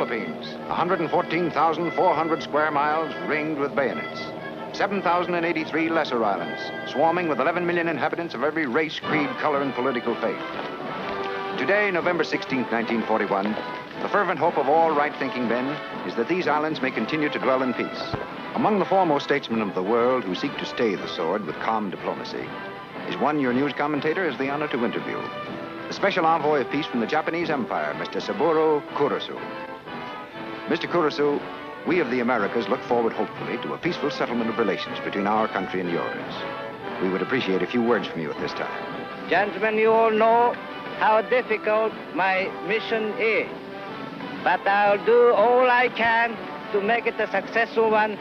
Philippines. 114,400 square miles ringed with bayonets. 7,083 lesser islands, swarming with 11 million inhabitants of every race, creed, color, and political faith. Today, November 16th, 1941, the fervent hope of all right-thinking men is that these islands may continue to dwell in peace. Among the foremost statesmen of the world who seek to stay the sword with calm diplomacy is one your news commentator has the honor to interview. The special envoy of peace from the Japanese Empire, Mr. Saburo Kurosu. Mr. Kurosu, we of the Americas look forward hopefully to a peaceful settlement of relations between our country and yours. We would appreciate a few words from you at this time. Gentlemen, you all know how difficult my mission is. But I'll do all I can to make it a successful one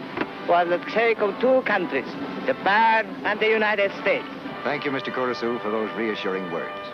for the sake of two countries, Japan and the United States. Thank you, Mr. Kurosu, for those reassuring words.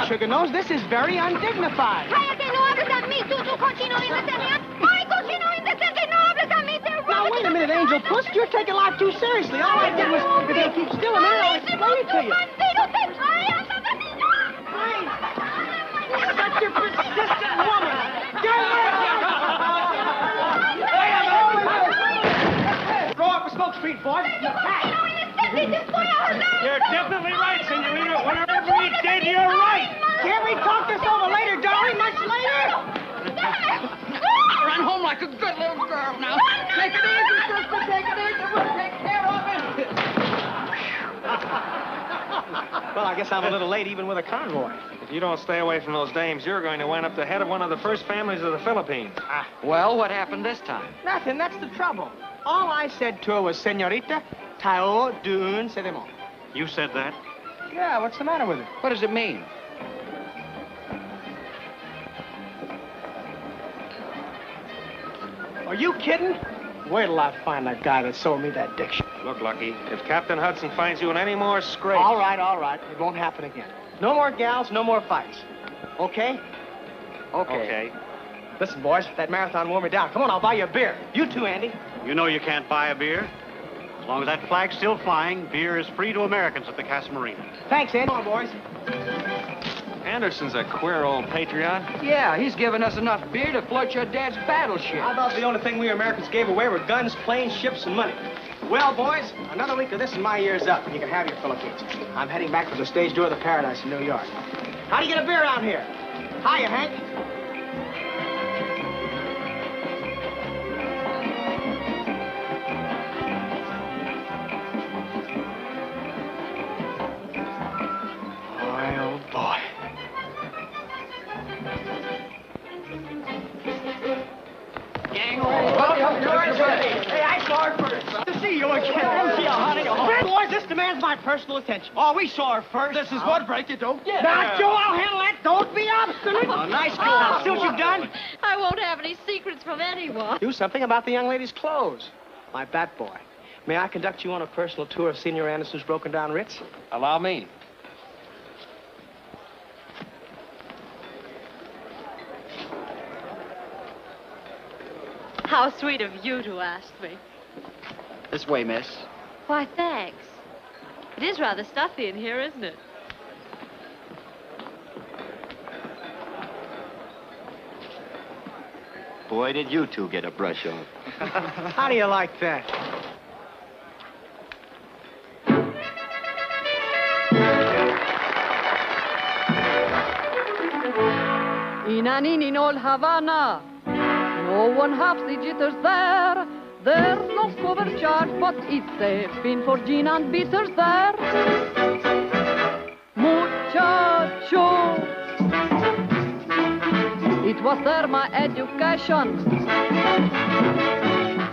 Sugar Nose, this is very undignified. Cállate, no hables a mí, tú cochino indecenio. Ay, cochino indecente, no hables a mí, they're Now, wait a minute, Angel Puss. You're taking life too seriously. All I did was, if you'll keep still a minute, I'll explain it to you. You're such a persistent woman. Get away! Throw up a smoke screen, boy. You're definitely right, Senorita. Whatever he did, you're right. Can't we talk this over later, darling? Much later? Run home like a good little girl now. Take it easy, sister. Take it easy. We'll take care of it. Well, I guess I'm a little late even with a convoy. If you don't stay away from those dames, you're going to wind up the head of one of the first families of the Philippines. Well, what happened this time? Nothing. That's the trouble. All I said to her was, Senorita, Tao Dun Sedemon. You said that? Yeah, what's the matter with it? What does it mean? Are you kidding? Wait till I find that guy that sold me that diction. Look, Lucky, if Captain Hudson finds you in any more scrapes... All right. It won't happen again. No more gals, no more fights. Okay? Okay. Listen, boys, that marathon wore me down. Come on, I'll buy you a beer. You too, Andy. You know you can't buy a beer. As long as that flag's still flying, beer is free to Americans at the Casa Marina. Thanks, Andy. Come on, boys. Anderson's a queer old patriot. Yeah, he's given us enough beer to float your dad's battleship. I thought the only thing we Americans gave away were guns, planes, ships, and money. Well, boys, another week of this and my year's up, and you can have your Philippines. I'm heading back for the stage door of the Paradise in New York. How do you get a beer around here? Hiya, Hank. Boy, oh, boy. Gang Hey, I saw her first. To see you again. See you, honey. Boys, this demands my personal attention. Oh, we saw her first. This is what break it, don't get. Now, Joe, I'll handle that. Don't be obstinate. Oh, nice girl. Now, see what you've done? I won't have any secrets from anyone. Do something about the young lady's clothes. My bat boy. May I conduct you on a personal tour of Senior Anderson's broken-down Ritz? Allow me. How sweet of you to ask me. This way, miss. Why, thanks. It is rather stuffy in here, isn't it? Boy, did you two get a brush on. How do you like that? In an inn in old Havana, no one has the jitters there. There's no cover charge, but it's a fin for gin and bitters there. Muchacho, it was there my education.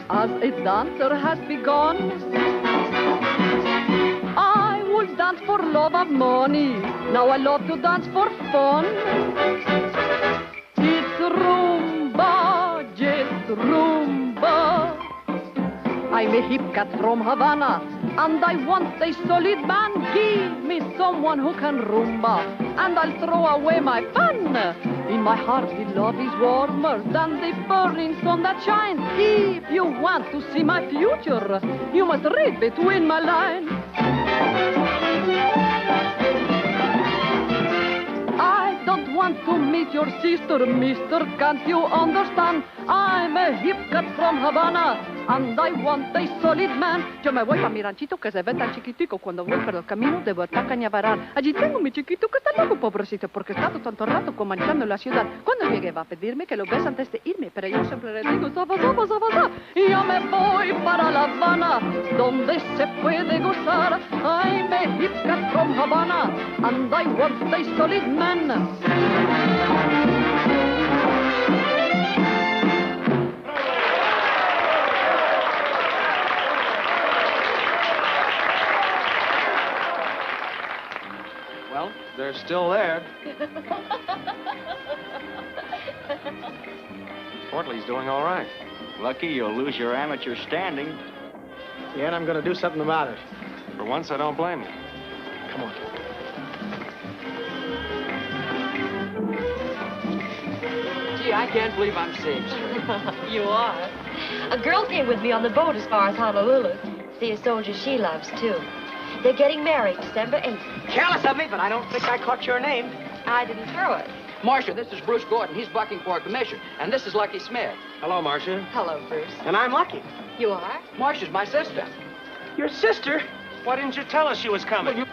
As a dancer has begun, I would dance for love of money. Now I love to dance for fun. It's rumba, just rumba. I'm a hip cat from Havana, and I want a solid man. Give me someone who can rumba, and I'll throw away my fun. In my heart, the love is warmer than the burning sun that shines. If you want to see my future, you must read between my lines. I don't want to meet your sister, mister, can't you understand? I'm a hip cat from Havana, and I want a solid man. Yo me voy pa mi ranchito que se ve tan chiquitico. Cuando voy por el camino debo estar cañaveral. Allí tengo mi chiquito que está loco, pobrecito, porque está tanto rato comanchando la ciudad. Cuando llegue va a pedirme que lo bese antes de irme, pero yo siempre le digo, zaba, zaba, zaba, zaba. Y yo me voy para La Habana, donde se puede gozar. I'm a hip cat from Havana, and I want a solid man. Well, they're still there. Portly's doing all right. Lucky you'll lose your amateur standing. Yeah, and I'm going to do something about it. For once, I don't blame you. Come on. Gee, I can't believe I'm seeing You are. A girl came with me on the boat as far as Honolulu. See a soldier she loves, too. They're getting married December 8th. Careless of me, but I don't think I caught your name. I didn't throw it. Marcia, this is Bruce Gordon. He's bucking for a commission. And this is Lucky Smith. Hello, Marcia. Hello, Bruce. And I'm Lucky. You are? Marcia's my sister. Your sister? Why didn't you tell us she was coming?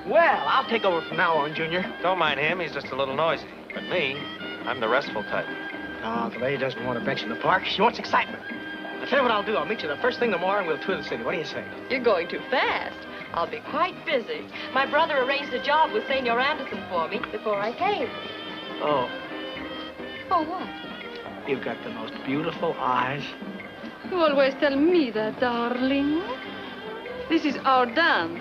Well, I'll take over from now on, Junior. Don't mind him. He's just a little noisy. But me, I'm the restful type. No, the lady doesn't want a bench in the park. She wants excitement. I'll tell you what I'll do. I'll meet you the first thing tomorrow and we'll tour the city. What do you say? You're going too fast. I'll be quite busy. My brother arranged a job with Senor Anderson for me before I came. Oh. Oh, what? You've got the most beautiful eyes. You always tell me that, darling. This is our dance.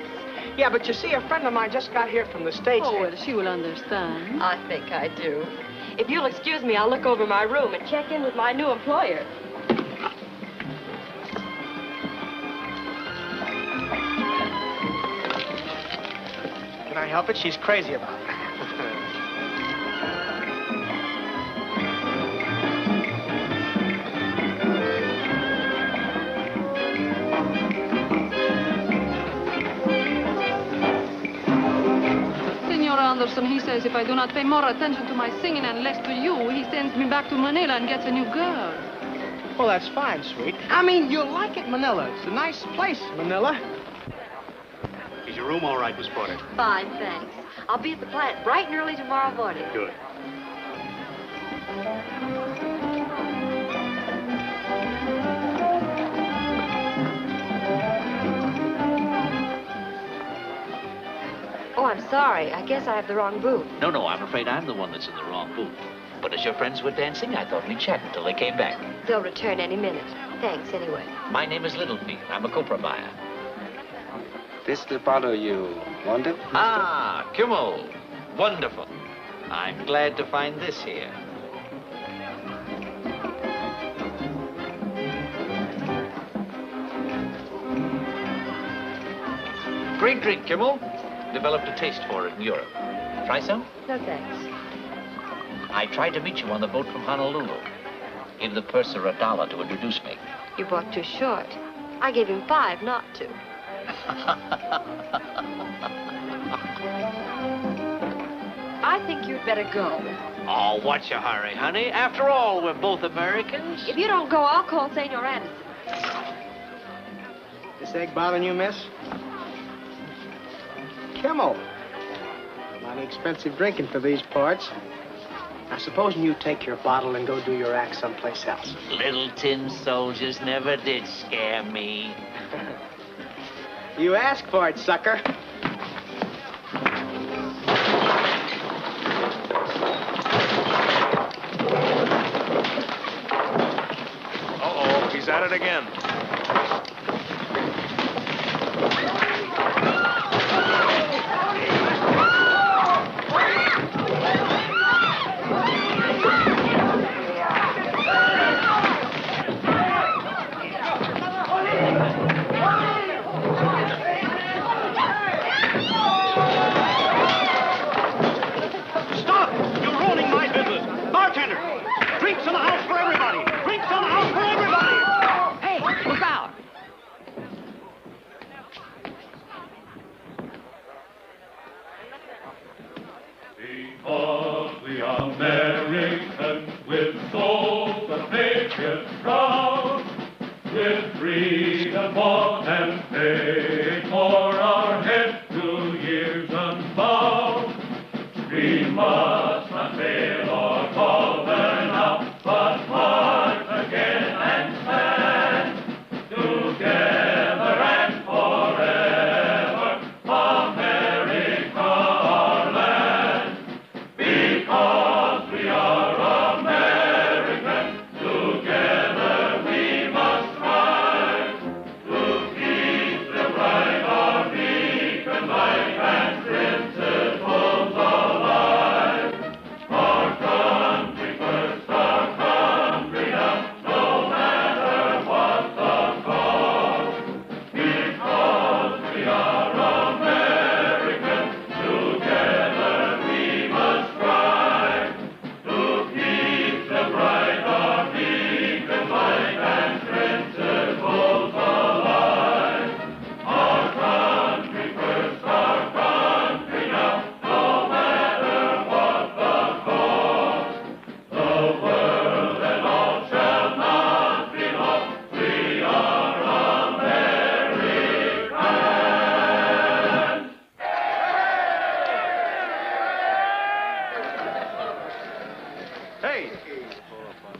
Yeah, but you see, a friend of mine just got here from the States. Oh, well, she will understand. I think I do. If you'll excuse me, I'll look over my room and check in with my new employer. Can I help it? She's crazy about it. Senor Anderson, he says if I do not pay more attention to my singing and less to you, he sends me back to Manila and gets a new girl. Well, that's fine, sweet. I mean, you'll like it, Manila. It's a nice place, Manila. Is your room all right, Miss Porter? Fine, thanks. I'll be at the plant bright and early tomorrow morning. Good. Oh, I'm sorry. I guess I have the wrong booth. No, I'm afraid I'm the one that's in the wrong booth. But as your friends were dancing, I thought we'd chat until they came back. They'll return any minute. Thanks, anyway. My name is Littlefeet. I'm a copra buyer. This the bottle you wanted? Ah, Kimmel. Wonderful. I'm glad to find this here. Great drink, Kimmel. Developed a taste for it in Europe. Try some? No, thanks. I tried to meet you on the boat from Honolulu. Give the purser $1 to introduce me. You bought too short. I gave him 5, not 2. I think you'd better go. Oh, what's your hurry, honey? After all, we're both Americans. If you don't go, I'll call Senor Anderson. This egg bothering you, miss? Kimmel. Mighty expensive drinking for these parts. Now, supposing you take your bottle and go do your act someplace else. Little tin soldiers never did scare me. You asked for it, sucker. Uh-oh, he's at it again.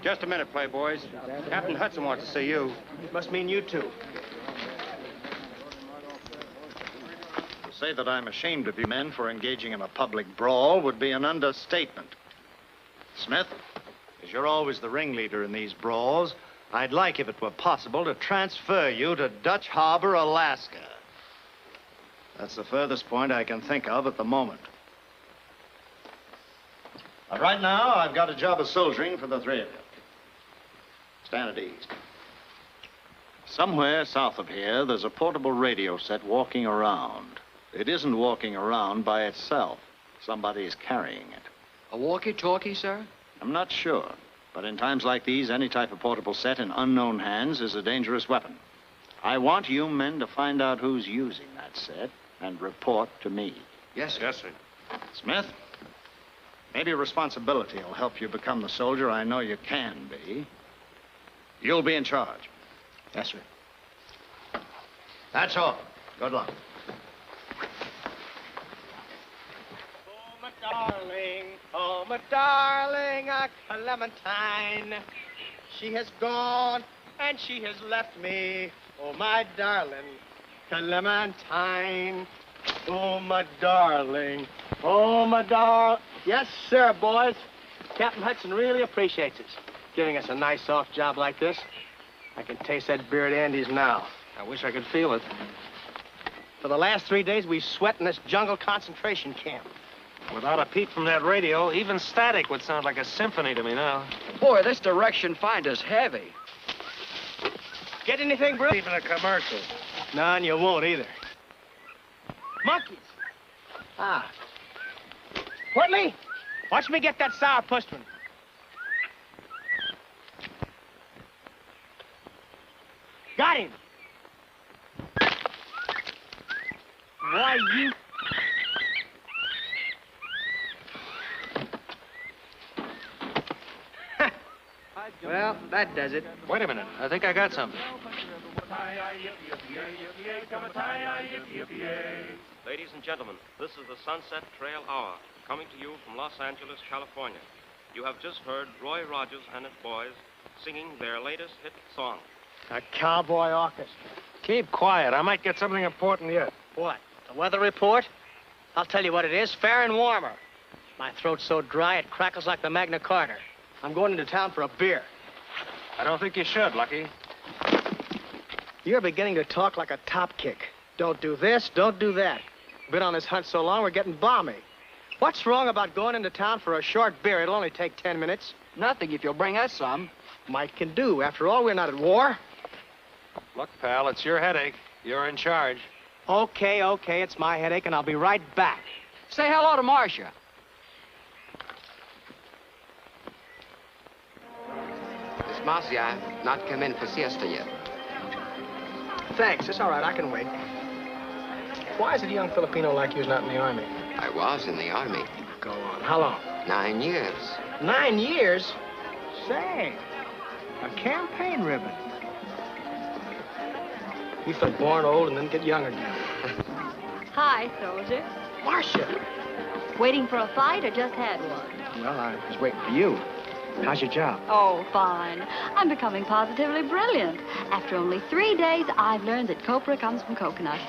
Just a minute, playboys. Captain Hudson wants to see you. Must mean you two. To say that I'm ashamed of you men for engaging in a public brawl would be an understatement. Smith, as you're always the ringleader in these brawls, I'd like, if it were possible, to transfer you to Dutch Harbor, Alaska. That's the furthest point I can think of at the moment. But right now, I've got a job of soldiering for the three of you. Stand at ease. Somewhere south of here, there's a portable radio set walking around. It isn't walking around by itself. Somebody's carrying it. A walkie-talkie, sir? I'm not sure. But in times like these, any type of portable set in unknown hands is a dangerous weapon. I want you men to find out who's using that set and report to me. Yes, sir. Yes, sir. Smith, maybe responsibility will help you become the soldier I know you can be. You'll be in charge. Yes, sir. That's all. Good luck. Oh, my darling, a Clementine. She has gone and she has left me. Oh, my darling, Clementine. Oh, my darling. Oh, my darling. Yes, sir, boys. Captain Hudson really appreciates us, giving us a nice, soft job like this. I can taste that beer at Andy's now. I wish I could feel it. For the last 3 days, we've sweat in this jungle concentration camp. Without a peep from that radio, even static would sound like a symphony to me now. Boy, this direction finder's heavy. Get anything, Britt? Even a commercial. None, you won't either. Monkeys. Ah. Whitley, watch me get that sourpuss one. Got him. Why, you... Well, that does it. Wait a minute. I think I got something. Ladies and gentlemen, this is the Sunset Trail Hour, coming to you from Los Angeles, California. You have just heard Roy Rogers and his boys singing their latest hit song. A cowboy orchestra. Keep quiet. I might get something important yet. What, the weather report? I'll tell you what it is, fair and warmer. My throat's so dry it crackles like the Magna Carta. I'm going into town for a beer. I don't think you should, Lucky. You're beginning to talk like a top kick. Don't do this, don't do that. Been on this hunt so long, we're getting balmy. What's wrong about going into town for a short beer? It'll only take 10 minutes. Nothing if you'll bring us some. Mike can do. After all, we're not at war. Look, pal, it's your headache. You're in charge. Okay, it's my headache, and I'll be right back. Say hello to Marcia. Miss Marcia, not come in for siesta yet. Thanks, it's all right, I can wait. Why is it a young Filipino like you's not in the Army? I was in the Army. Go on, how long? 9 years. 9 years? Say, a campaign ribbon. You feel born old and then get young again. Hi, soldier. Marcia! Waiting for a fight or just had one? Well, I was waiting for you. How's your job? Oh, fine. I'm becoming positively brilliant. After only 3 days, I've learned that copra comes from coconut.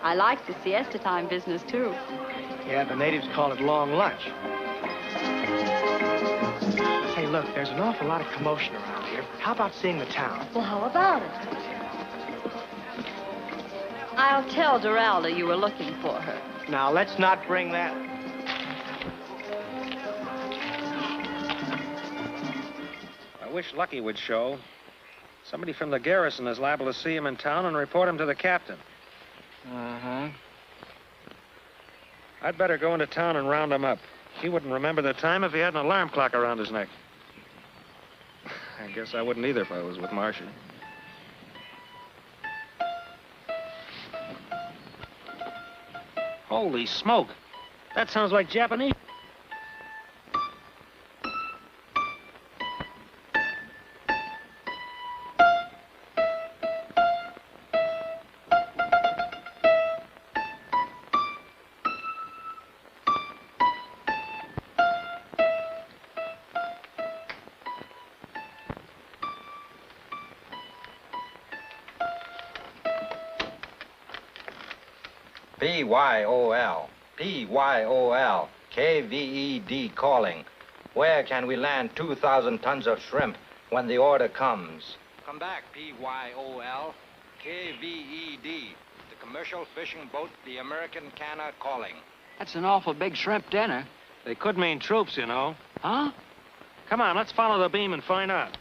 I like the siesta time business, too. Yeah, the natives call it long lunch. Hey, look, there's an awful lot of commotion around here. How about seeing the town? Well, how about it? I'll tell Duralda you were looking for her. Now, let's not bring that... I wish Lucky would show. Somebody from the garrison is liable to see him in town and report him to the captain. Uh-huh. I'd better go into town and round him up. He wouldn't remember the time if he had an alarm clock around his neck. I guess I wouldn't either if I was with Marcia. Holy smoke. That sounds like Japanese. P-Y-O-L, P-Y-O-L, K-V-E-D calling. Where can we land 2,000 tons of shrimp when the order comes? Come back, P-Y-O-L, K-V-E-D, the commercial fishing boat, the American Canna calling. That's an awful big shrimp dinner. They could mean troops, you know. Huh? Come on, let's follow the beam and find out.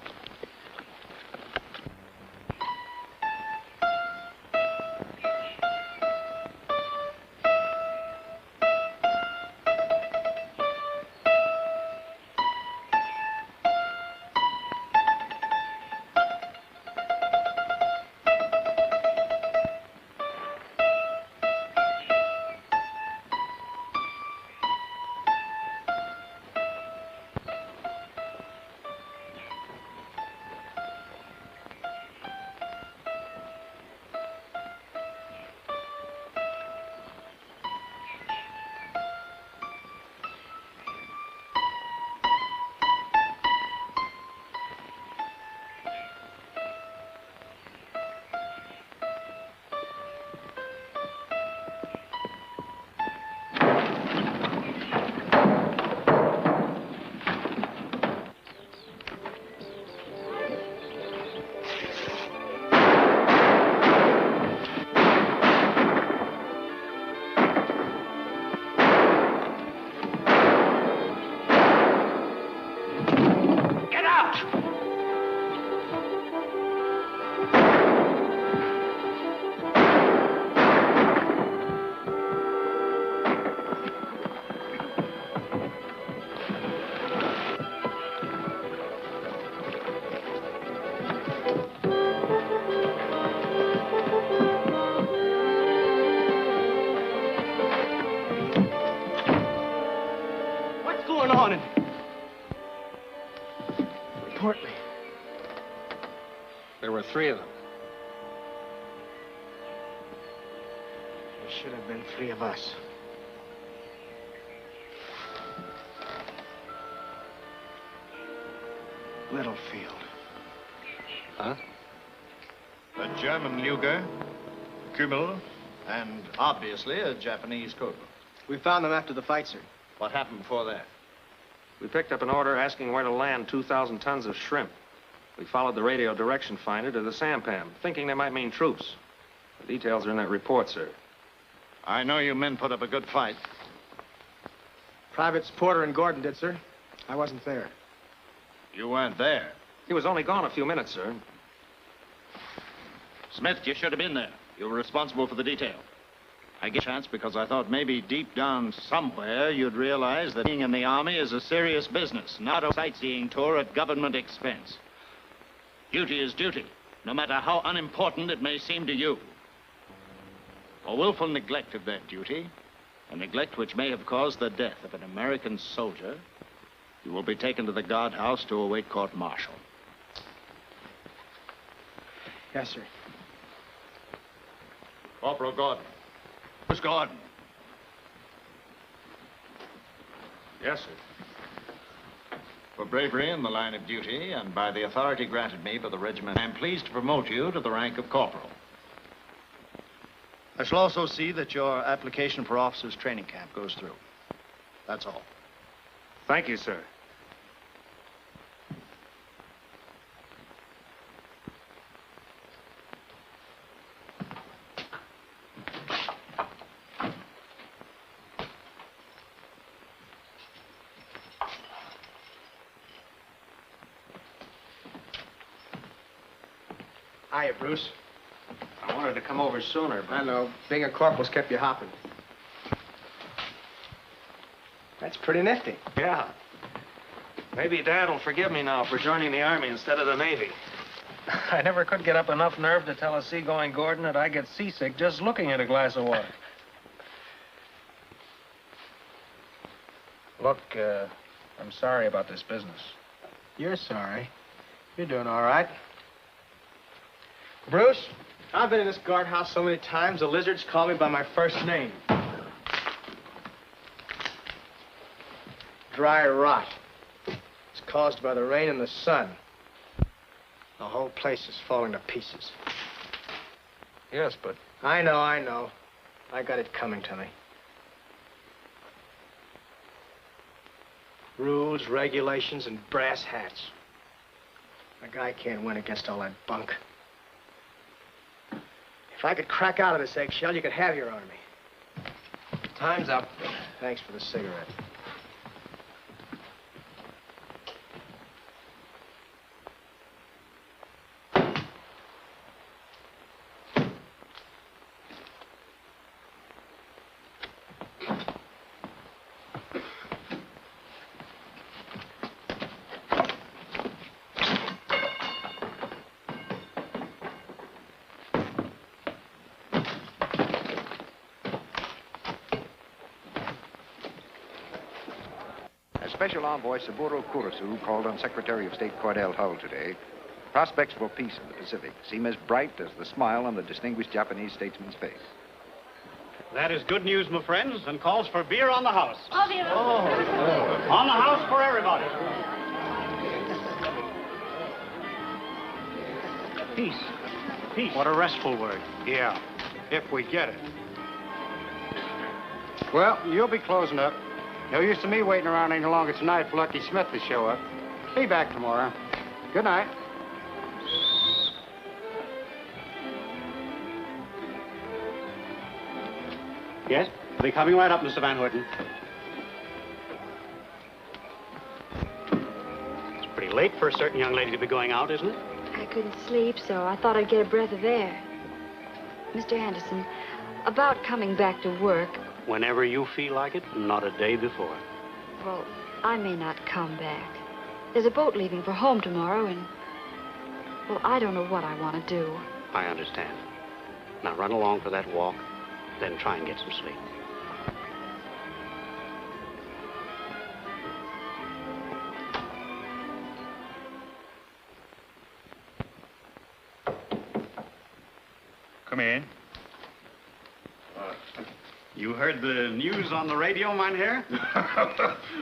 report me. There were 3 of them. There should have been 3 of us. Littlefield. Huh? A German Luger, Kümmel, and obviously a Japanese code book. We found them after the fight, sir. What happened before that? We picked up an order asking where to land 2,000 tons of shrimp. We followed the radio direction finder to the sampan, thinking they might mean troops. The details are in that report, sir. I know you men put up a good fight. Privates Porter and Gordon did, sir. I wasn't there. You weren't there. He was only gone a few minutes, sir. Smith, you should have been there. You were responsible for the detail. I gave a chance because I thought maybe deep down somewhere you'd realize that being in the Army is a serious business, not a sightseeing tour at government expense. Duty is duty, no matter how unimportant it may seem to you. For willful neglect of that duty, a neglect which may have caused the death of an American soldier, you will be taken to the guardhouse to await court-martial. Yes, sir. Corporal Gordon. Who's Gordon? Yes, sir. For bravery in the line of duty and by the authority granted me by the regiment, I am pleased to promote you to the rank of corporal. I shall also see that your application for officers' training camp goes through. That's all. Thank you, sir. Hiya, Bruce. I wanted to come over sooner, but... I know. Being a corporal's kept you hopping. That's pretty nifty. Yeah. Maybe Dad will forgive me now for joining the Army instead of the Navy. I never could get up enough nerve to tell a seagoing Gordon that I get seasick just looking at a glass of water. Look, I'm sorry about this business. You're sorry. You're doing all right. Bruce, I've been in this guardhouse so many times, the lizards call me by my first name. Dry rot. It's caused by the rain and the sun. The whole place is falling to pieces. Yes, but... I know. I got it coming to me. Rules, regulations, and brass hats. A guy can't win against all that bunk. If I could crack out of this eggshell, you could have your army. Time's up. Thanks for the cigarette. Special Envoy Saburo Kurosu called on Secretary of State Cordell Hull today. Prospects for peace in the Pacific seem as bright as the smile on the distinguished Japanese statesman's face. That is good news, my friends, and calls for beer on the house. Oh, beer. On the house for everybody. Peace. Peace. What a restful word. Yeah, if we get it. Well, you'll be closing up. No use to me waiting around any longer tonight for Lucky Smith to show up. Be back tomorrow. Good night. Yes? I'll be coming right up, Mr. Van Hoyten. It's pretty late for a certain young lady to be going out, isn't it? I couldn't sleep, so I thought I'd get a breath of air. Mr. Anderson, about coming back to work... Whenever you feel like it, not a day before. Well, I may not come back. There's a boat leaving for home tomorrow, and... Well, I don't know what I want to do. I understand. Now run along for that walk, then try and get some sleep. Come in. You heard the news on the radio, Mynheer?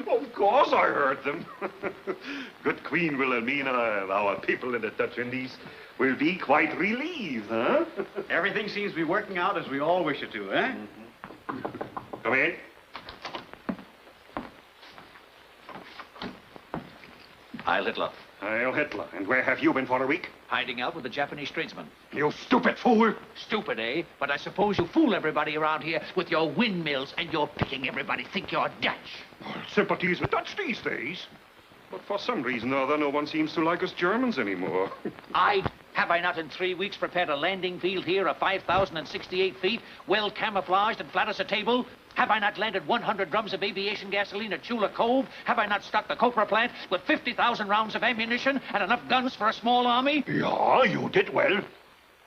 Of course I heard them. Good Queen Wilhelmina and our people in the Dutch Indies will be quite relieved, huh? Everything seems to be working out as we all wish it to, eh? Come in. Heil Hitler. Heil Hitler. And where have you been for a week? Hiding out with the Japanese tradesmen. You stupid fool! Stupid, eh? But I suppose you fool everybody around here with your windmills and your picking everybody think you're Dutch. Sympathies with Dutch these days. But for some reason or other, no one seems to like us Germans anymore. Have I not in 3 weeks prepared a landing field here of 5,068 feet, well camouflaged and flat as a table? Have I not landed 100 drums of aviation gasoline at Chula Cove? Have I not stocked the copra plant with 50,000 rounds of ammunition and enough guns for a small army? Yeah, you did well.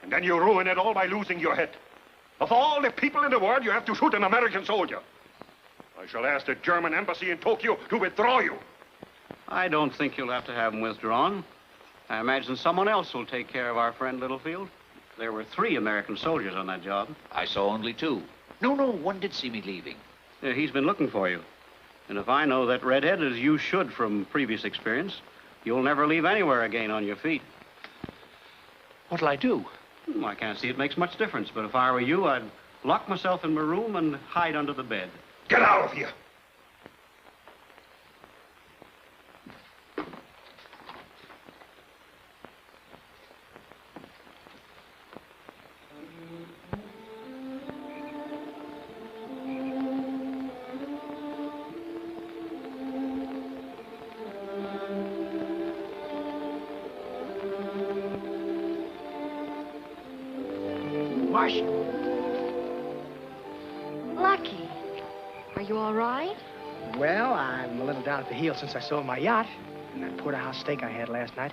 And then you ruin it all by losing your head. Of all the people in the world, you have to shoot an American soldier. I shall ask the German embassy in Tokyo to withdraw you. I don't think you'll have to have him withdrawn. I imagine someone else will take care of our friend Littlefield. There were 3 American soldiers on that job. I saw only 2. No, one did see me leaving. Yeah, he's been looking for you. And if I know that redhead, as you should from previous experience, you'll never leave anywhere again on your feet. What'll I do? I can't see it makes much difference, but if I were you, I'd lock myself in my room and hide under the bed. Get out of here! Lucky. Are you all right? Well, I'm a little down at the heel since I sold my yacht. And that porterhouse steak I had last night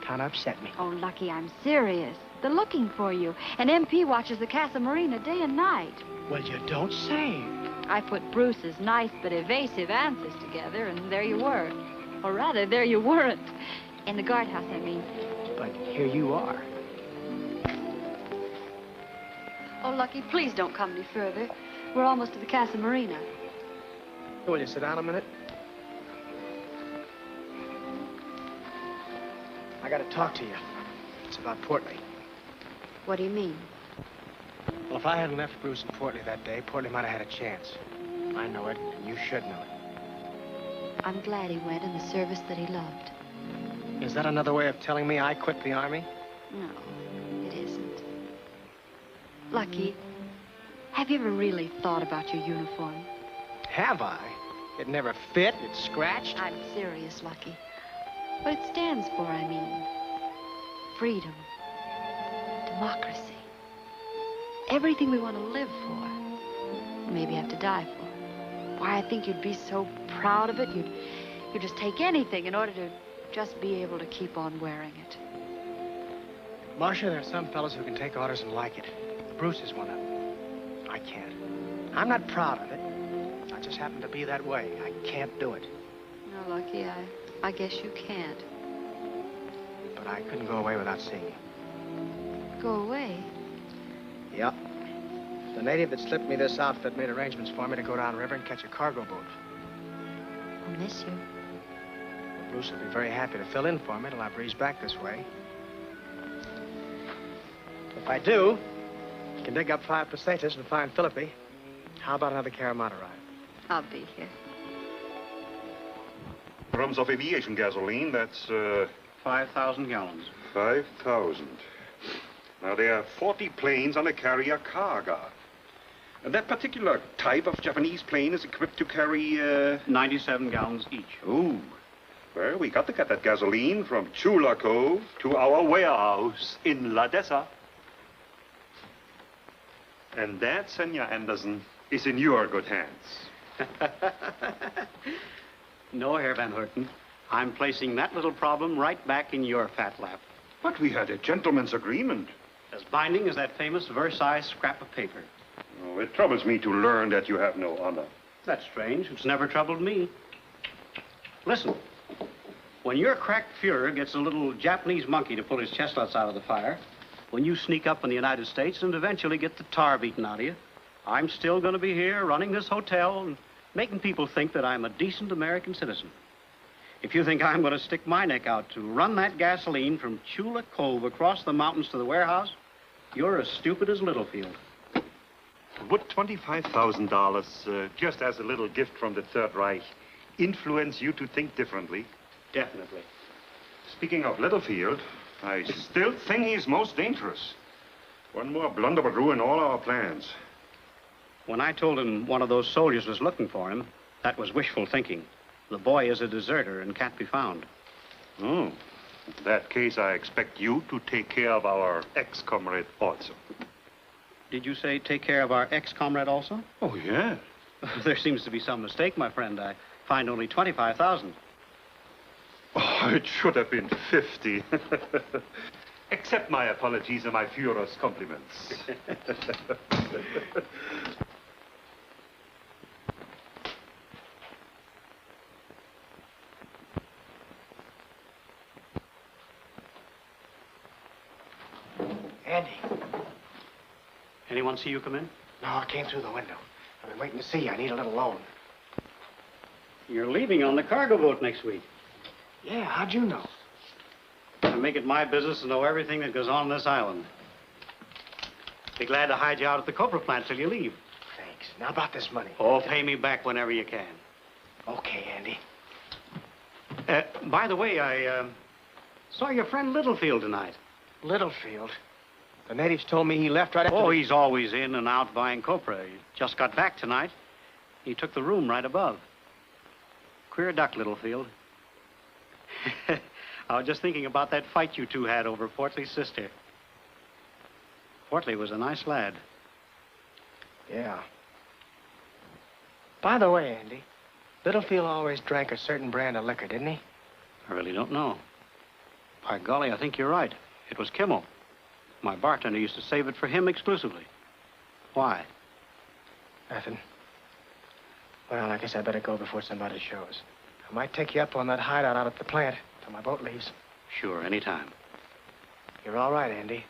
kind of upset me. Oh, Lucky, I'm serious. They're looking for you. And MP watches the Casa Marina day and night. Well, you don't say. I put Bruce's nice but evasive answers together, and there you were. Or rather, there you weren't. In the guardhouse, I mean. But here you are. Oh, Lucky, please don't come any further. We're almost to the Casa Marina. Will you sit down a minute? I got to talk to you. It's about Portly. What do you mean? Well, if I hadn't left Bruce and Portly that day, Portly might have had a chance. I know it, and you should know it. I'm glad he went in the service that he loved. Is that another way of telling me I quit the Army? No, it isn't. Lucky, have you ever really thought about your uniform? Have I? It never fit, it's scratched. I'm serious, Lucky. What it stands for, I mean. Freedom. Democracy. Everything we want to live for. Maybe have to die for. Why, I think you'd be so proud of it, you'd just take anything in order to just be able to keep on wearing it. Marcia, there are some fellows who can take orders and like it. Bruce is one of them. I can't. I'm not proud of it. I just happen to be that way. I can't do it. No, Lucky, I guess you can't. But I couldn't go away without seeing you. Go away? Yep. The native that slipped me this outfit made arrangements for me to go downriver and catch a cargo boat. I'll miss you. Well, Bruce will be very happy to fill in for me till I breeze back this way. If I do, you can dig up 5 pesetas and find Philippi. How about another Caramata ride? I'll be here. Drums of aviation gasoline, that's, 5,000 gallons. 5,000. Now, there are 40 planes on a carrier cargo. And that particular type of Japanese plane is equipped to carry, 97 gallons each. Ooh. Well, we got to get that gasoline from Chula Cove to our warehouse in La Dessa. And that, Senor Anderson, is in your good hands. No, Herr Van Houten. I'm placing that little problem right back in your fat lap. But we had a gentleman's agreement. As binding as that famous Versailles scrap of paper. Oh, it troubles me to learn that you have no honor. That's strange. It's never troubled me. Listen, when your cracked Fuhrer gets a little Japanese monkey to pull his chestnuts out of the fire, when you sneak up in the United States and eventually get the tar beaten out of you, I'm still going to be here running this hotel and making people think that I'm a decent American citizen. If you think I'm going to stick my neck out to run that gasoline from Chula Cove across the mountains to the warehouse, you're as stupid as Littlefield. Would $25,000, just as a little gift from the Third Reich, influence you to think differently? Definitely. Speaking of Littlefield, I still think he's most dangerous. One more blunder would ruin all our plans. When I told him one of those soldiers was looking for him, that was wishful thinking. The boy is a deserter and can't be found. Oh. In that case, I expect you to take care of our ex-comrade also. Did you say take care of our ex-comrade also? Oh, yeah. There seems to be some mistake, my friend. I find only 25,000. Oh, it should have been 50. Accept my apologies and my Führer's compliments. Andy. Anyone see you come in? No, I came through the window. I've been waiting to see you. I need a little loan. You're leaving on the cargo boat next week. Yeah, how'd you know? I make it my business to know everything that goes on this island. Be glad to hide you out at the copra plant till you leave. Thanks. Now about this money. Oh, pay me back whenever you can. Okay, Andy. By the way, I saw your friend Littlefield tonight. Littlefield? The natives told me he left right after... Oh, he's always in and out buying copra. He just got back tonight. He took the room right above. Queer duck, Littlefield. I was just thinking about that fight you two had over Portley's sister. Portley was a nice lad. Yeah. By the way, Andy, Littlefield always drank a certain brand of liquor, didn't he? I really don't know. By golly, I think you're right. It was Kimmel. My bartender used to save it for him exclusively. Why? Nothing. Well, I guess I better go before somebody shows. I might take you up on that hideout out at the plant till my boat leaves. Sure, anytime. You're all right, Andy.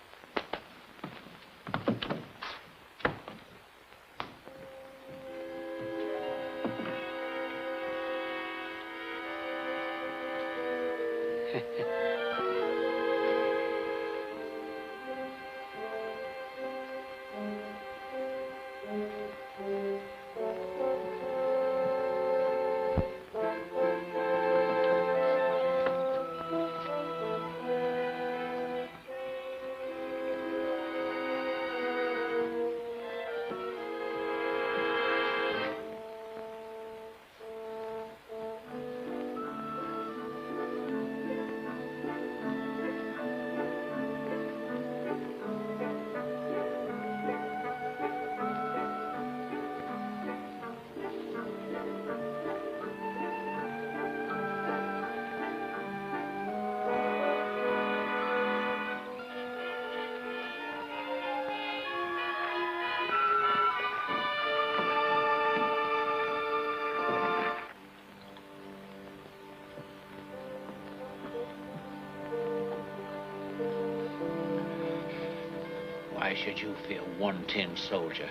Why should you fear one tin soldier?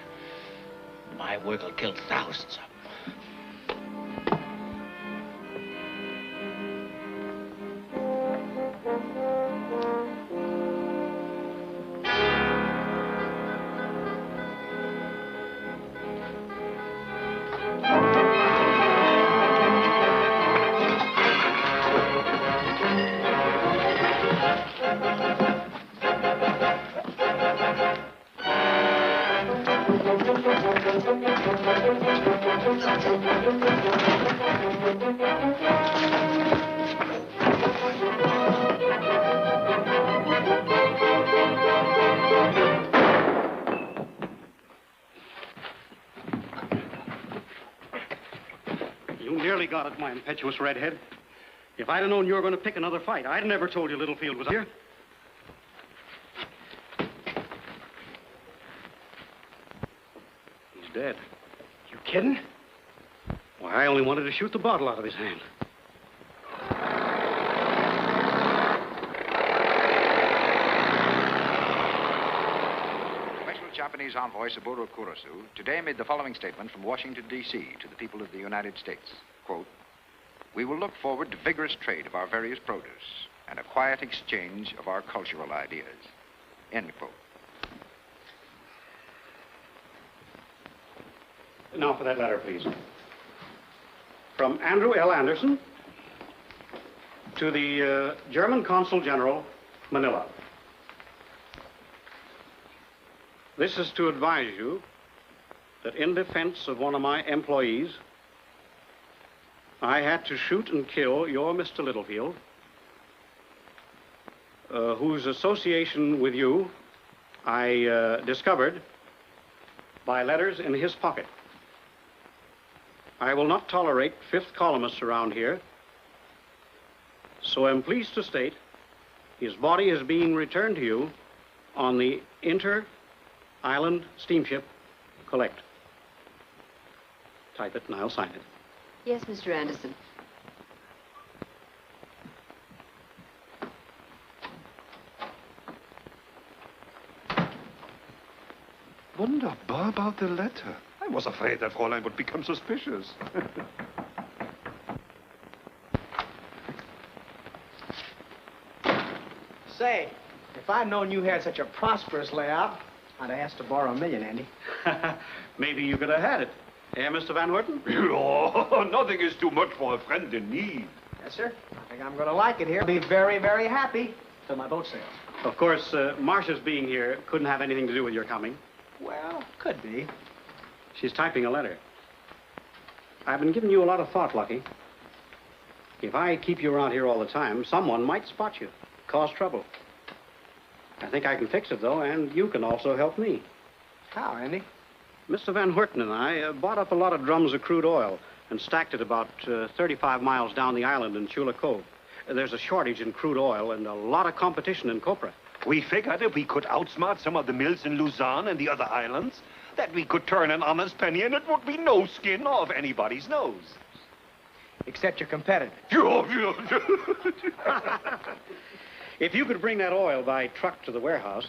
My work will kill thousands of them. You nearly got it, my impetuous redhead. If I'd have known you were going to pick another fight, I'd have never told you Littlefield was here. He's dead. You kidding? Why, I only wanted to shoot the bottle out of his hand. Japanese envoy Saburo Kurosu today made the following statement from Washington, D.C. to the people of the United States. Quote, "We will look forward to vigorous trade of our various produce and a quiet exchange of our cultural ideas." End quote. Now for that letter, please. From Andrew L. Anderson to the German Consul General, Manila. This is to advise you that in defense of one of my employees, I had to shoot and kill your Mr. Littlefield, whose association with you I discovered by letters in his pocket. I will not tolerate fifth columnists around here, so I'm pleased to state his body is being returned to you on the Inter-Island Steamship Collect. Type it and I'll sign it. Yes, Mr. Anderson. Wunderbar about the letter. I was afraid that Fräulein would become suspicious. Say, if I'd known you had such a prosperous layout, I'd have asked to borrow $1 million, Andy. Maybe you could have had it. Eh, Mr. Van Houten? Oh, nothing is too much for a friend in need. Yes, sir. I think I'm going to like it here. I'll be very, very happy till my boat sails. Of course, Marcia's being here couldn't have anything to do with your coming. Well, could be. She's typing a letter. I've been giving you a lot of thought, Lucky. If I keep you around here all the time, someone might spot you, cause trouble. I think I can fix it, though, and you can also help me. How, Andy? Mr. Van Houten and I bought up a lot of drums of crude oil and stacked it about 35 miles down the island in Chula Cove. There's a shortage in crude oil and a lot of competition in copra. We figured if we could outsmart some of the mills in Luzon and the other islands, that we could turn an honest penny and it would be no skin off anybody's nose. Except your competitor. If you could bring that oil by truck to the warehouse,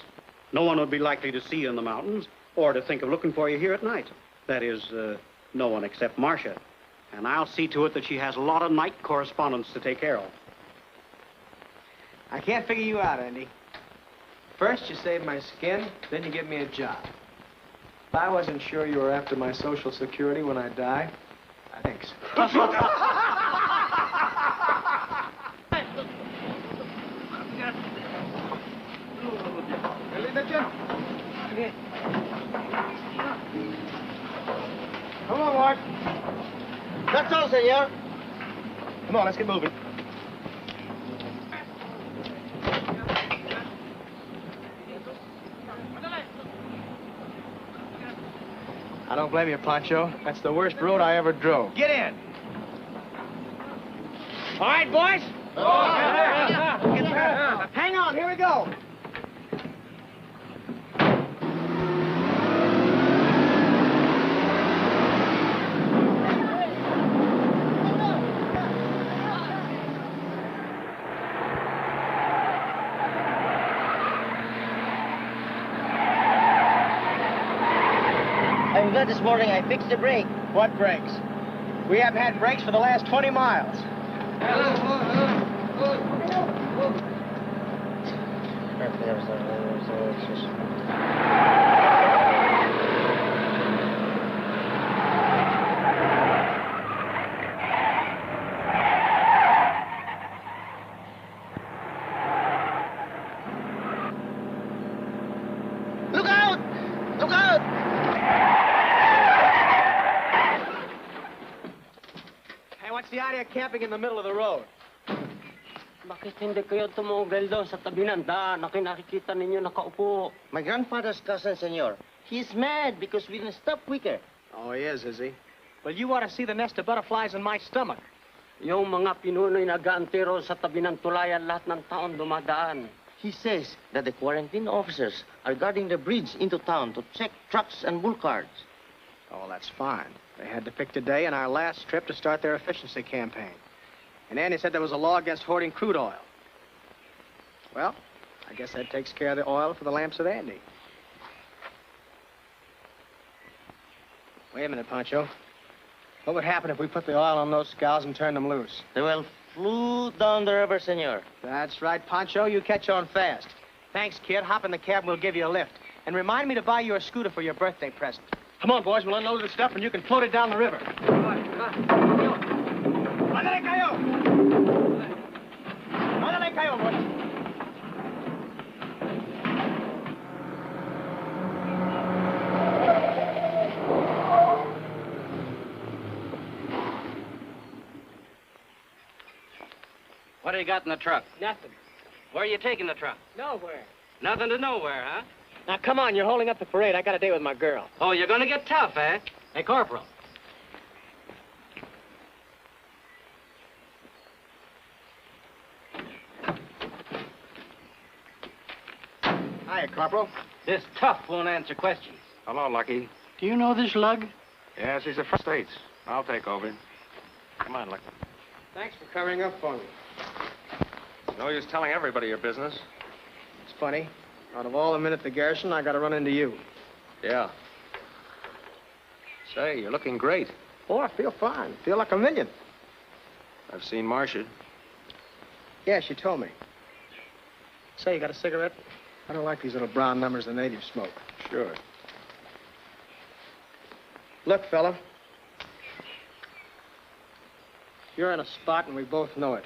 no one would be likely to see you in the mountains or to think of looking for you here at night. That is, no one except Marcia. And I'll see to it that she has a lot of night correspondence to take care of. I can't figure you out, Andy. First, you save my skin, then you give me a job. If I wasn't sure you were after my Social Security when I die, thanks. Come on, Ward. That's all, senor. Come on, let's get moving. I don't blame you, Pancho. That's the worst road I ever drove. Get in. All right, boys? Hang on, here we go. I'm glad this morning I fixed the brake. What brakes? We haven't had brakes for the last 20 miles. Look out! Look out! Hey, what's the idea of camping in the middle of the road? Bakit hindi kayo tumugel doon sa tabi ng daan na nakikita ninyo nakaupo? My grandfather's cousin, senor. He's mad because we didn't stop quicker. Oh, he is he? Well, you ought to see the nest of butterflies in my stomach. Yung mga pinuno'y nag-aantero sa tabi ng tulayan lahat ng taon dumadaan. He says that the quarantine officers are guarding the bridge into town to check trucks and bull carts. Oh, that's fine. They had to pick today and our last trip to start their efficiency campaign. And Andy said there was a law against hoarding crude oil. Well, I guess that takes care of the oil for the lamps of Andy. Wait a minute, Pancho. What would happen if we put the oil on those scows and turned them loose? They will float down the river, senor. That's right, Pancho. You catch on fast. Thanks, kid. Hop in the cab and we'll give you a lift. And remind me to buy you a scooter for your birthday present. Come on, boys. We'll unload the stuff and you can float it down the river. Ándale, cayo! Ándale, cayo, boys. What do you got in the truck? Nothing. Where are you taking the truck? Nowhere. Nothing to nowhere, huh? Now, come on. You're holding up the parade. I got a date with my girl. Oh, you're gonna get tough, eh? Hey, Corporal. Hiya, Corporal. This tough won't answer questions. Hello, Lucky. Do you know this lug? Yes, he's a First States. I'll take over. Come on, Lucky. Thanks for covering up for me. No use telling everybody your business. It's funny. Out of all the men at the garrison, I got to run into you. Yeah. Say, you're looking great. Oh, I feel fine. Feel like a million. I've seen Marcia. Yeah, she told me. Say, you got a cigarette? I don't like these little brown numbers the natives smoke. Sure. Look, fella. You're in a spot and we both know it.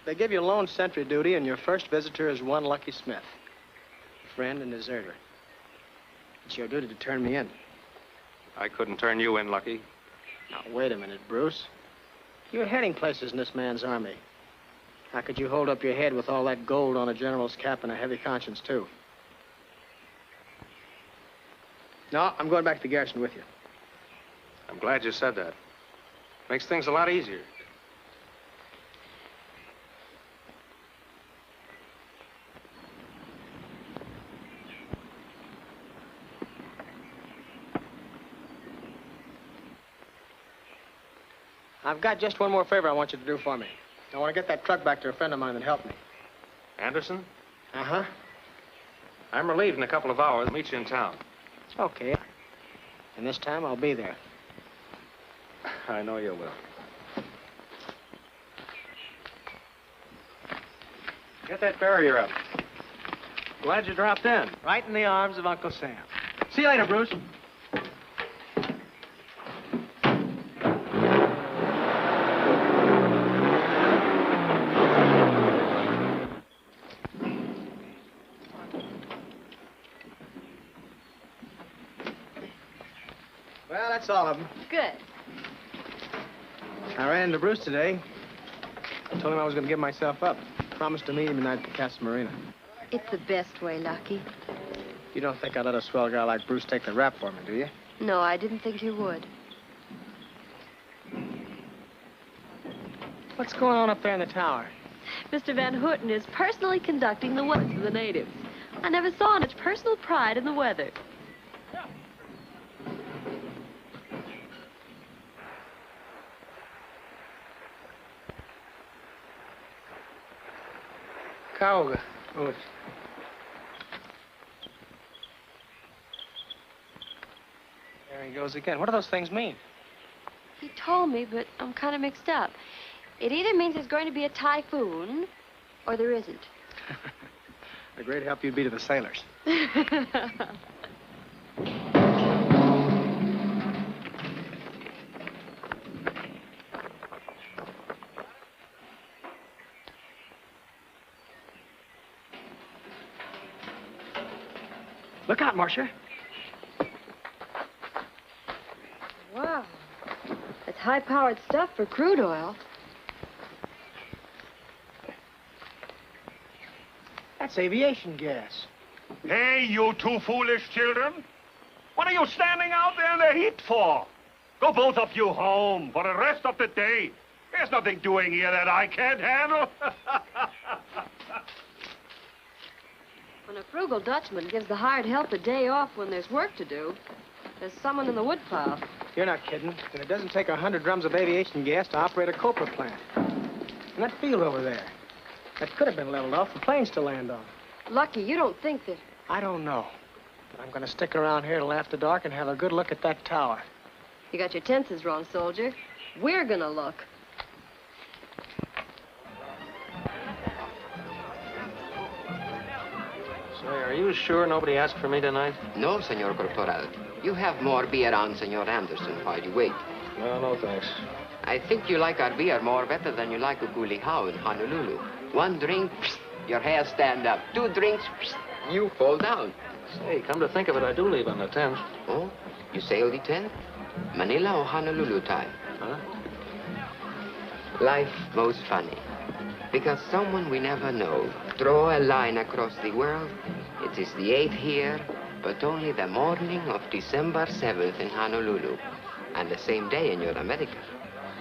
They give you lone sentry duty and your first visitor is one Lucky Smith. Friend and deserter. It's your duty to turn me in. I couldn't turn you in, Lucky. Now, wait a minute, Bruce. You're heading places in this man's army. How could you hold up your head with all that gold on a general's cap and a heavy conscience, too? No, I'm going back to the garrison with you. I'm glad you said that. Makes things a lot easier. I've got just one more favor I want you to do for me. I want to get that truck back to a friend of mine that helped me. Anderson? Uh-huh. I'm relieved in a couple of hours. I'll meet you in town. Okay. And this time I'll be there. I know you will. Get that barrier up. Glad you dropped in. Right in the arms of Uncle Sam. See you later, Bruce. Well, that's all of them. Good. I ran into Bruce today. I told him I was going to give myself up. Promised to meet him tonight at the Casa Marina. It's the best way, Lucky. You don't think I'd let a swell guy like Bruce take the rap for me, do you? No, I didn't think you would. What's going on up there in the tower? Mr. Van Houten is personally conducting the weddings of the natives. I never saw much personal pride in the weather. Cauga. Oh, there he goes again. What do those things mean? He told me, but I'm kind of mixed up. It either means there's going to be a typhoon, or there isn't. A great help you'd be to the sailors. Look out, Marcia. Wow. That's high-powered stuff for crude oil. That's aviation gas. Hey, you two foolish children. What are you standing out there in the heat for? Go both of you home for the rest of the day. There's nothing doing here that I can't handle. When a frugal Dutchman gives the hired help a day off when there's work to do, there's someone in the woodpile. You're not kidding. And it doesn't take 100 drums of aviation gas to operate a copra plant. And that field over there, that could have been leveled off for planes to land on. Lucky, you don't think that... I don't know. I'm going to stick around here till after dark and have a good look at that tower. You got your tenses wrong, soldier. We're gonna look. Say, are you sure nobody asked for me tonight? No, Senor Corporal. You have more beer on Senor Anderson while you wait. No, thanks. I think you like our beer more better than you like a Gulihao in Honolulu. One drink, your hair stand up. 2 drinks, you fall down. Say, come to think of it, I do leave on the 10th. Oh? You sail the 10th? Manila or Honolulu time? Huh? Life most funny. Because someone we never know draw a line across the world. It is the 8th here, but only the morning of December 7th in Honolulu. And the same day in your America.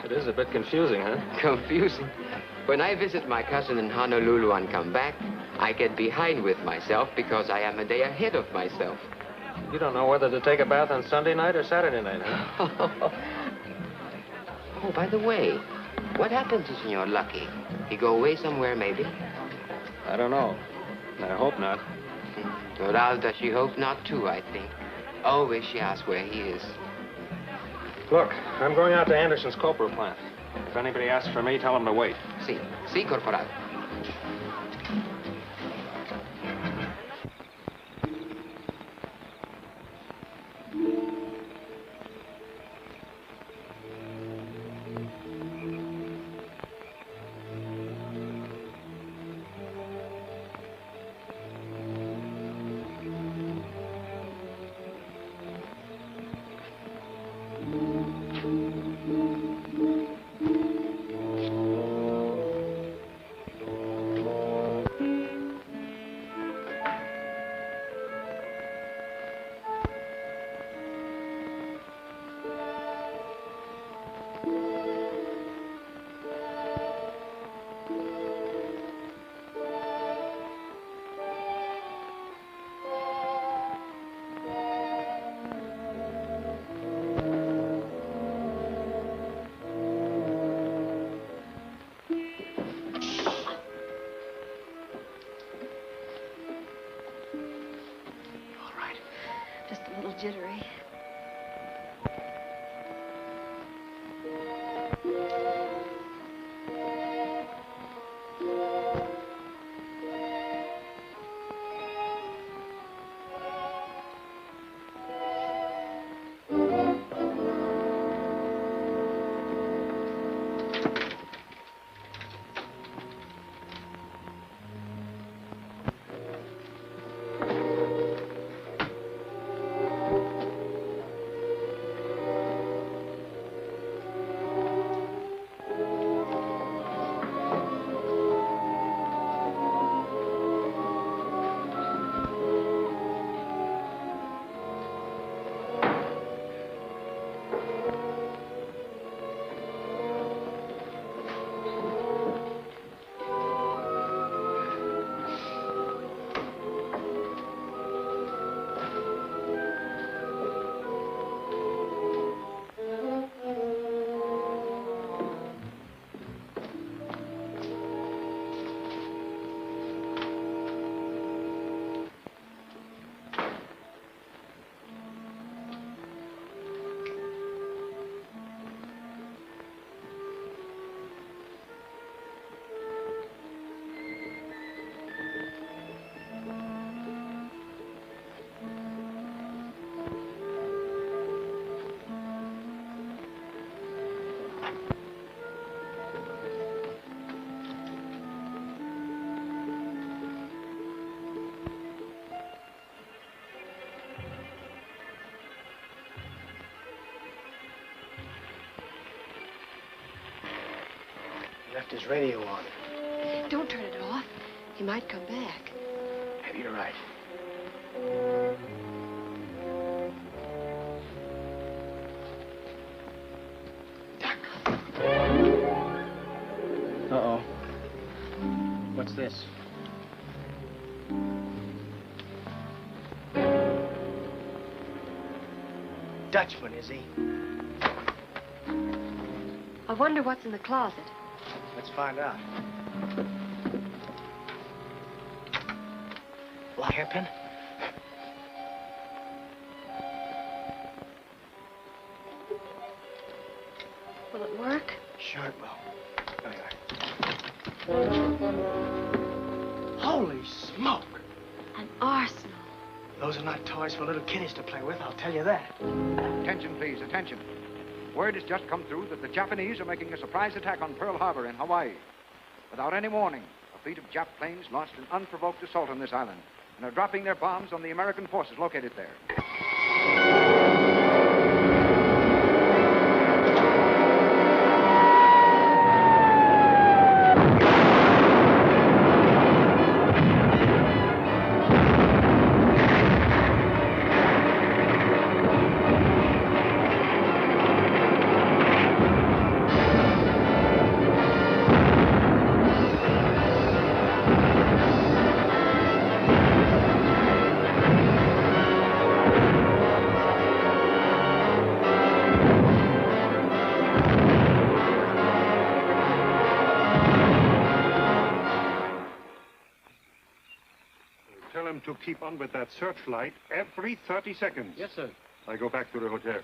It is a bit confusing, huh? Confusing? When I visit my cousin in Honolulu and come back, I get behind with myself because I am a day ahead of myself. You don't know whether to take a bath on Sunday night or Saturday night, huh? Oh, by the way, what happened to Senor Lucky? He go away somewhere, maybe? I don't know. I hope not. Doralda, she hope not, too, I think. Always she asks where he is. Look, I'm going out to Anderson's copra plant. If anybody asks for me, tell them to wait. Si, Corporal. Jittery. Left his radio on. Don't turn it off. He might come back. Maybe you're right. Uh-oh. What's this? Dutchman, is he? I wonder what's in the closet. Let's find out. Black hairpin? Sure it will. Holy smoke! An arsenal. Those are not toys for little kiddies to play with, I'll tell you that. Attention, please, attention. Word has just come through that the Japanese are making a surprise attack on Pearl Harbor in Hawaii. Without any warning, a fleet of Jap planes launched an unprovoked assault on this island and are dropping their bombs on the American forces located there. Tell him to keep on with that searchlight every 30 seconds. Yes, sir. I go back to the hotel.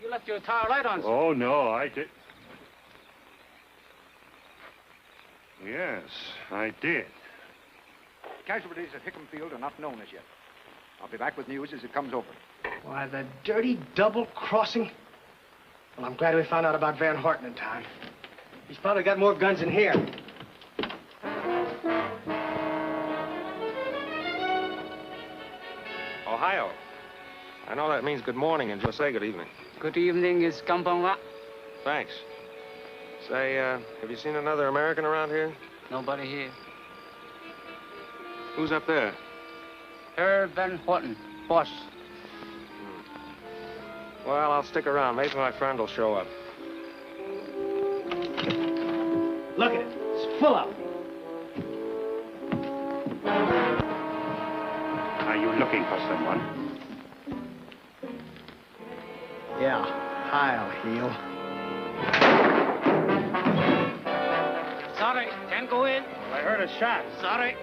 You left your tire light on, sir. Oh, no, I did. Yes, I did. Casualties at Hickam Field are not known as yet. I'll be back with news as it comes over. Why, the dirty double-crossing. Well, I'm glad we found out about Van Horten in time. He's probably got more guns in here. Ohio. I know that means good morning, and just say good evening. Good evening is Kampong. Thanks. Say, have you seen another American around here? Nobody here. Who's up there? Herr Van Horten, boss. Well, I'll stick around. Maybe my friend will show up. Look at it. It's full of them. Are you looking for someone? Yeah, I'll heal. Sorry, can't go in. I heard a shot. Sorry.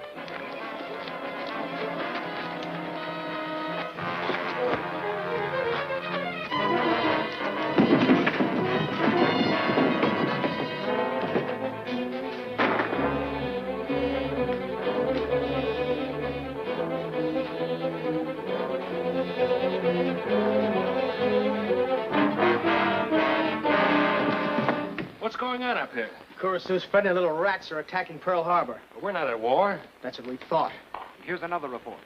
What's going on up here? Kurasu's friendly little rats are attacking Pearl Harbor. We're not at war. That's what we thought. Here's another report.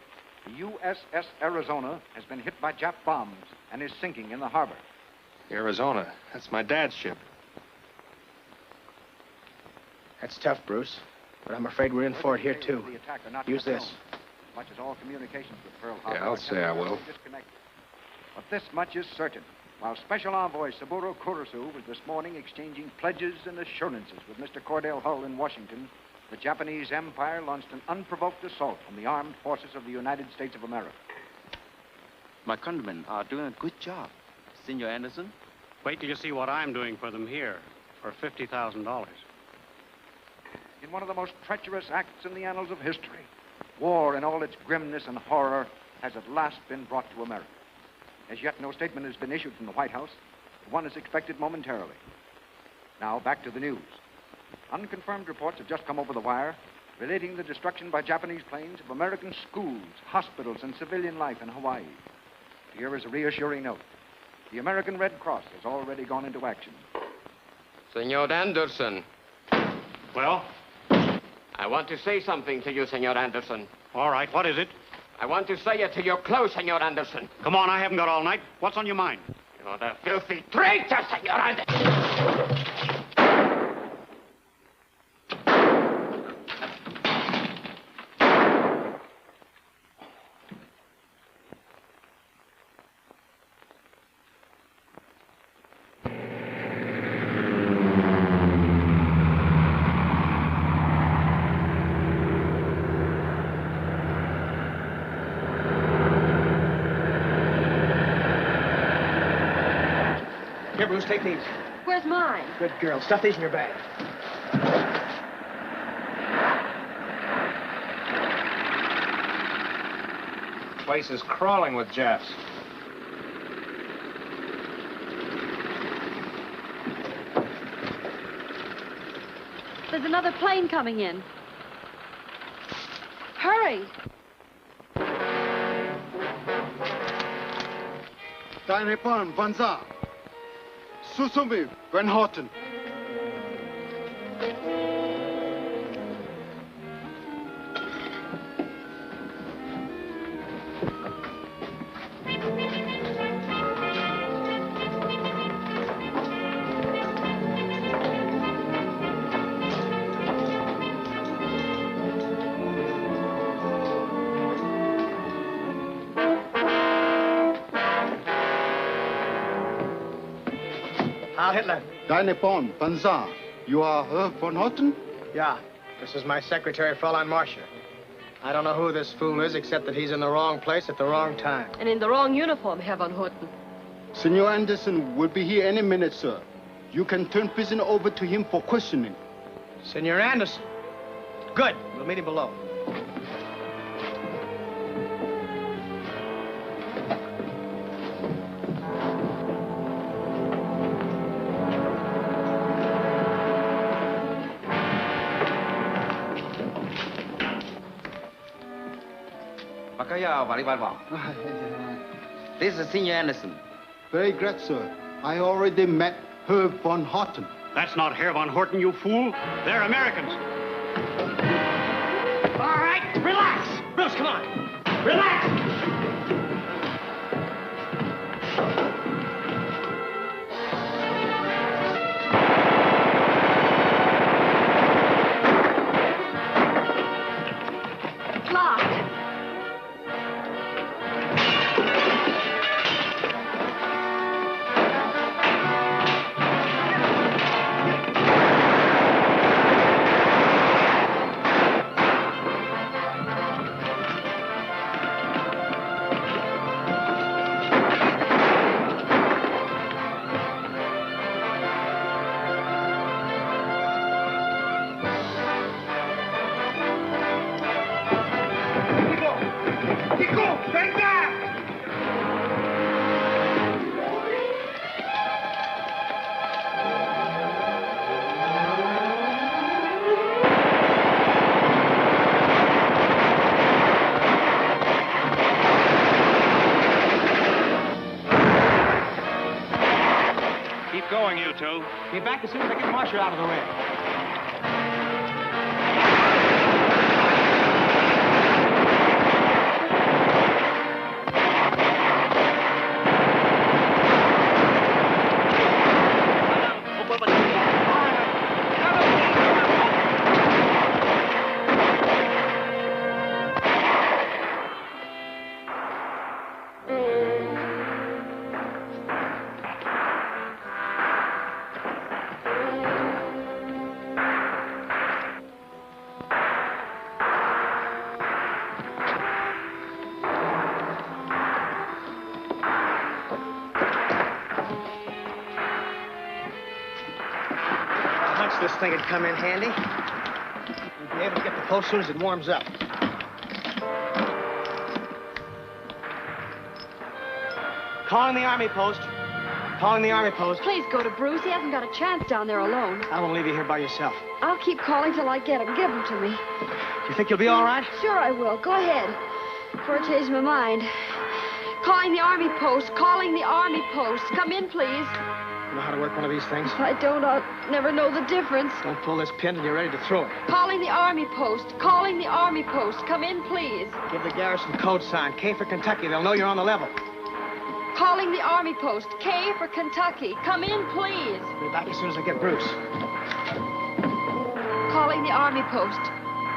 The USS Arizona has been hit by Jap bombs and is sinking in the harbor. Arizona. That's my dad's ship. That's tough, Bruce. But I'm afraid we're in for it here, too. The attack are not Use yet this. known. Much as all communications with Pearl Harbor. Yeah, I'll are say I will. temporarily disconnected. But this much is certain. While Special Envoy Saburo Kurisu was this morning exchanging pledges and assurances with Mr. Cordell Hull in Washington, the Japanese Empire launched an unprovoked assault on the armed forces of the United States of America. My countrymen are doing a good job. Senor Anderson? Wait till you see what I'm doing for them here for $50,000. In one of the most treacherous acts in the annals of history, war in all its grimness and horror has at last been brought to America. As yet, no statement has been issued from the White House, but one is expected momentarily. Now, back to the news. Unconfirmed reports have just come over the wire relating the destruction by Japanese planes of American schools, hospitals, and civilian life in Hawaii. Here is a reassuring note. The American Red Cross has already gone into action. Senor Anderson. Well? I want to say something to you, Senor Anderson. All right, what is it? I want to say it to your close, Senor Anderson. Come on, I haven't got all night. What's on your mind? You're the filthy traitor, Senor Anderson. Here, Bruce, take these. Where's mine? Good girl. Stuff these in your bag. The place is crawling with Japs. There's another plane coming in. Hurry. Deine Bahn, Banza. Susumi, Van Houten. Heil Hitler. Deine Bahn, Banza. You are Herr von Houten? Yeah, this is my secretary, Fräulein Marcia. I don't know who this fool is, except that he's in the wrong place at the wrong time. And in the wrong uniform, Herr von Houten. Senor Anderson will be here any minute, sir. You can turn prisoner over to him for questioning. Senor Anderson. Good. We'll meet him below. This is Senor Anderson. Very glad, sir. I already met Herr von Houten. That's not Herr von Houten, you fool. They're Americans. All right, relax. Bruce, come on. Relax. Going, you two. Be back as soon as I get Marcia out of the way. This thing would come in handy. We'll be able to get the post as soon as it warms up. Calling the army post. Calling the army post. Please go to Bruce. He hasn't got a chance down there alone. I won't leave you here by yourself. I'll keep calling till I get him. Give him to me. You think you'll be all right? Sure I will. Go ahead. Before I change my mind. Calling the army post. Calling the army post. Come in, please. You know how to work one of these things? If I don't, I'll never know the difference. Don't pull this pin till you're ready to throw it. Calling the army post. Calling the army post. Come in, please. Give the garrison code sign. K for Kentucky. They'll know you're on the level. Calling the army post. K for Kentucky. Come in, please. Be back as soon as I get Bruce. Calling the army post.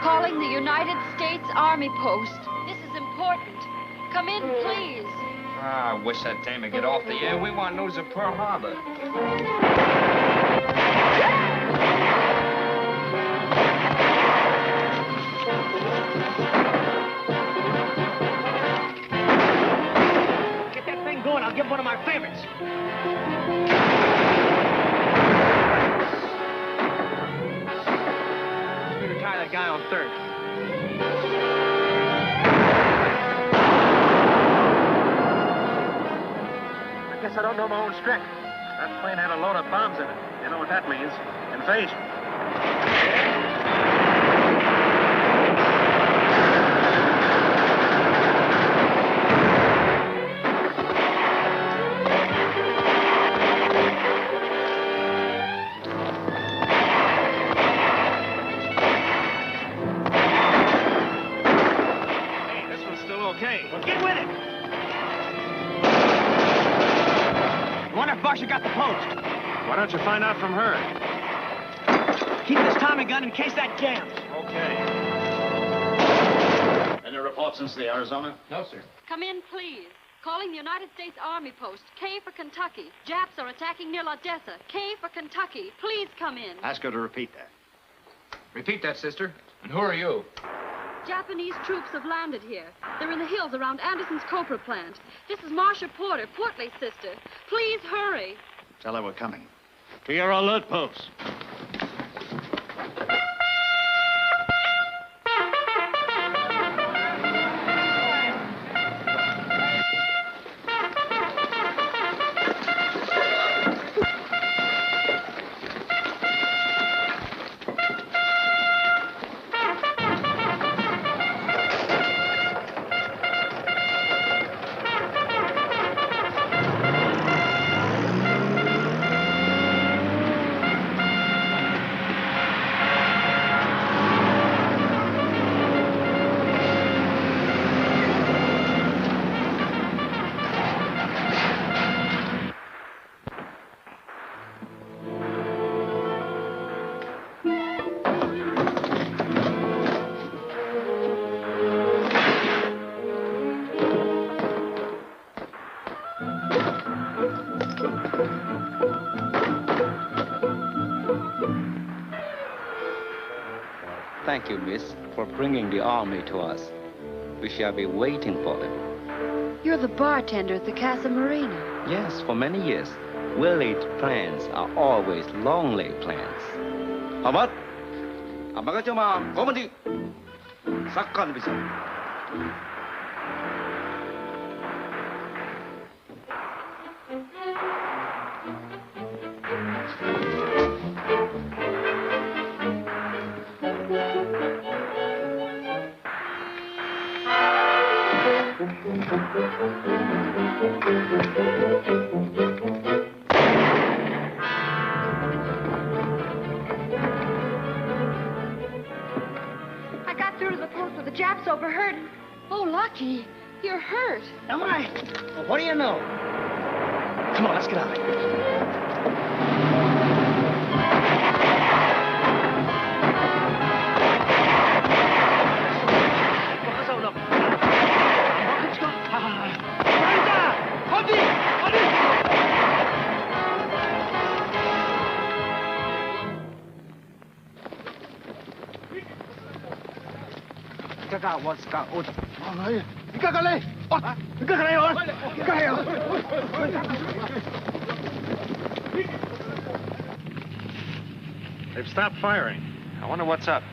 Calling the United States Army post. This is important. Come in, please. I wish that time to get off the air. We want news of Pearl Harbor. Get that thing going. I'll give one of my favorites. Let me retire that guy on third. I guess I don't know my own strength. That plane had a load of bombs in it. You know what that means. Invasion. Varsha got the post. Why don't you find out from her? Keep this Tommy gun in case that jams. Okay. Any reports since the Arizona? No, sir. Come in, please. Calling the United States Army post. K for Kentucky. Japs are attacking near Odessa. K for Kentucky. Please come in. Ask her to repeat that. Repeat that, sister. And who are you? Japanese troops have landed here. They're in the hills around Anderson's copra plant. This is Marcia Porter, Portley's sister. Please hurry. Tell her we're coming. To your alert posts. Thank you, miss, for bringing the army to us. We shall be waiting for them. You're the bartender at the Casa Marina. Yes, for many years. Well-laid plans are always long-laid plans. How about? 아마가 좀 고문디 사건 비서. I got through to the post where the Japs overheard. Oh, Lucky, you're hurt. Am I? Well, what do you know? Come on, let's get out of here. They've stopped firing. I wonder what's up.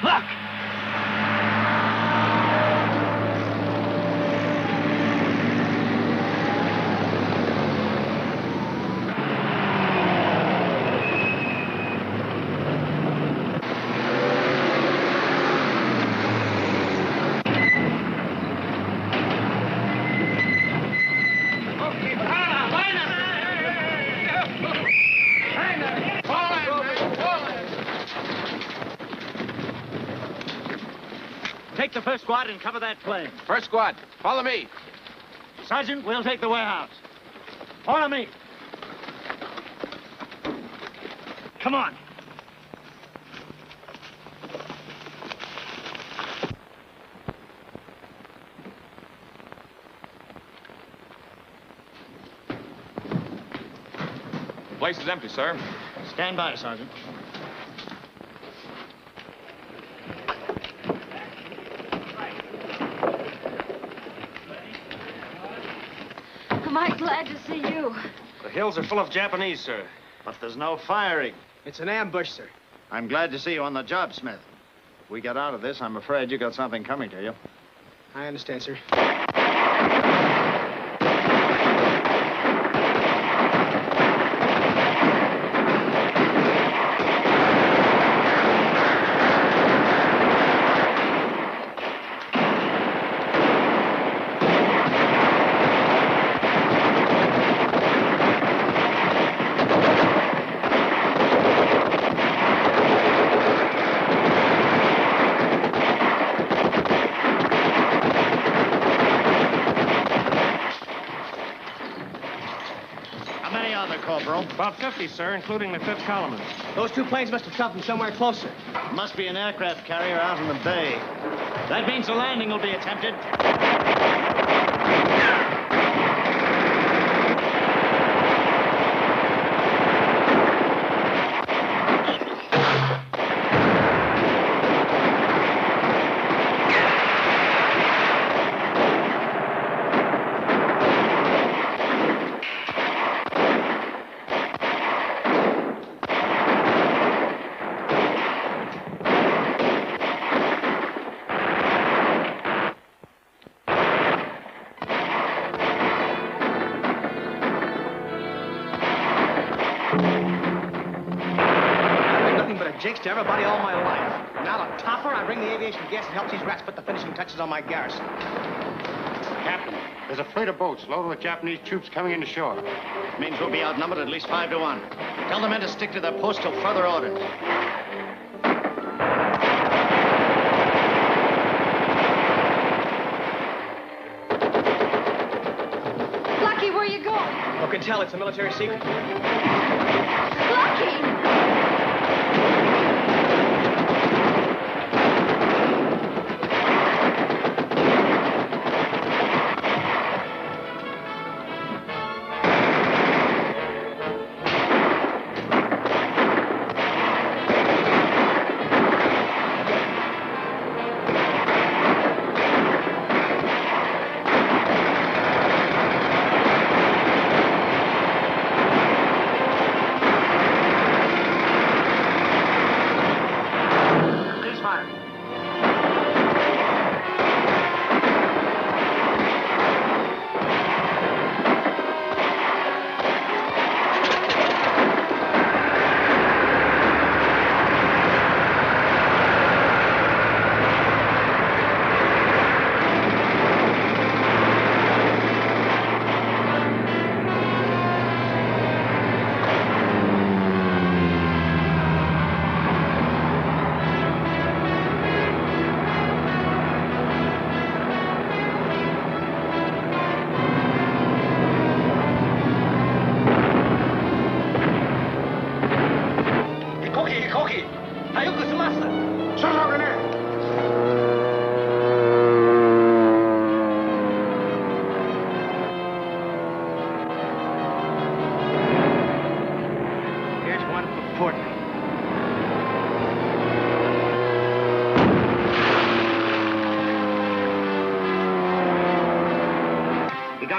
Look! Take the first squad and cover that plane. First squad, follow me. Sergeant, we'll take the warehouse. Follow me. Come on. The place is empty, sir. Stand by, Sergeant. Am I glad to see you? The hills are full of Japanese, sir. But there's no firing. It's an ambush, sir. I'm glad to see you on the job, Smith. If we get out of this, I'm afraid you got something coming to you. I understand, sir. About 50, sir, including the 5th column. Those 2 planes must have come from somewhere closer. Must be an aircraft carrier out in the bay. That means a landing will be attempted. Jinx to everybody all my life. Now the topper, I bring the aviation gas that helps these rats put the finishing touches on my garrison. Captain, there's a freight of boats loaded with Japanese troops coming into shore. Means we'll be outnumbered at least 5 to 1. Tell the men to stick to their post till further orders. Lucky, where are you going? Who can tell? It's a military secret. Lucky!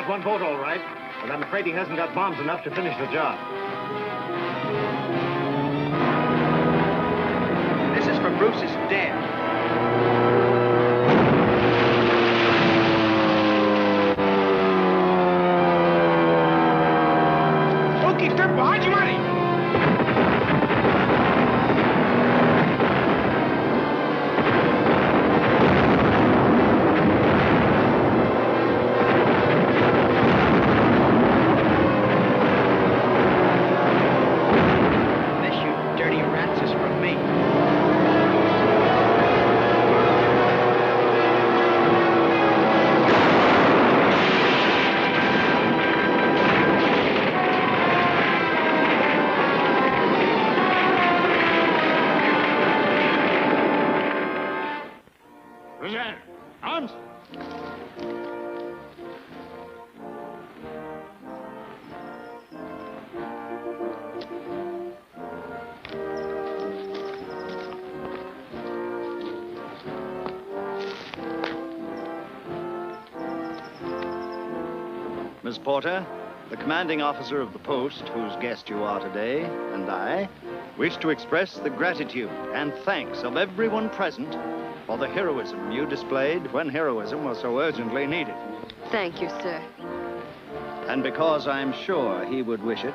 One boat, all right, but I'm afraid he hasn't got bombs enough to finish the job. This is for Bruce's dad. Okay, step behind you, money. Arms! Miss Porter, the commanding officer of the post, whose guest you are today, and I, wish to express the gratitude and thanks of everyone present for the heroism you displayed when heroism was so urgently needed. Thank you, sir. And because I'm sure he would wish it,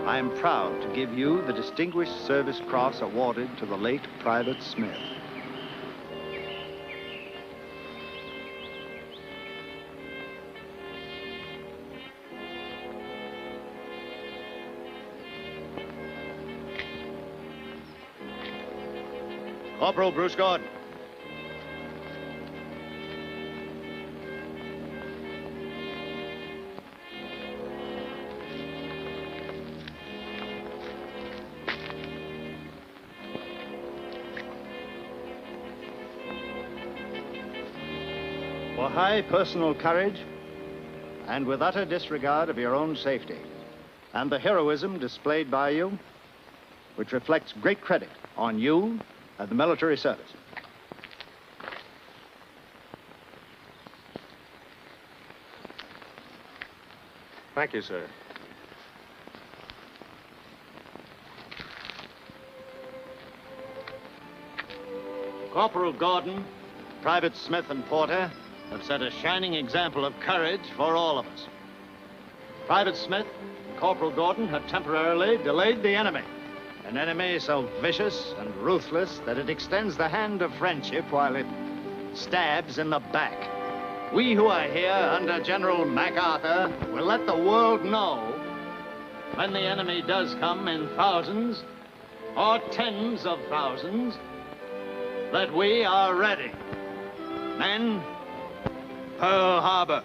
I am proud to give you the Distinguished Service Cross awarded to the late Private Smith. Corporal Bruce Gordon. For high personal courage and with utter disregard of your own safety, and the heroism displayed by you, which reflects great credit on you and the military service. Thank you, sir. Corporal Gordon, Private Smith, and Porter have set a shining example of courage for all of us. Private Smith and Corporal Gordon have temporarily delayed the enemy. An enemy so vicious and ruthless that it extends the hand of friendship while it stabs in the back. We who are here under General MacArthur will let the world know when the enemy does come in thousands or tens of thousands that we are ready. Men, Pearl Harbor.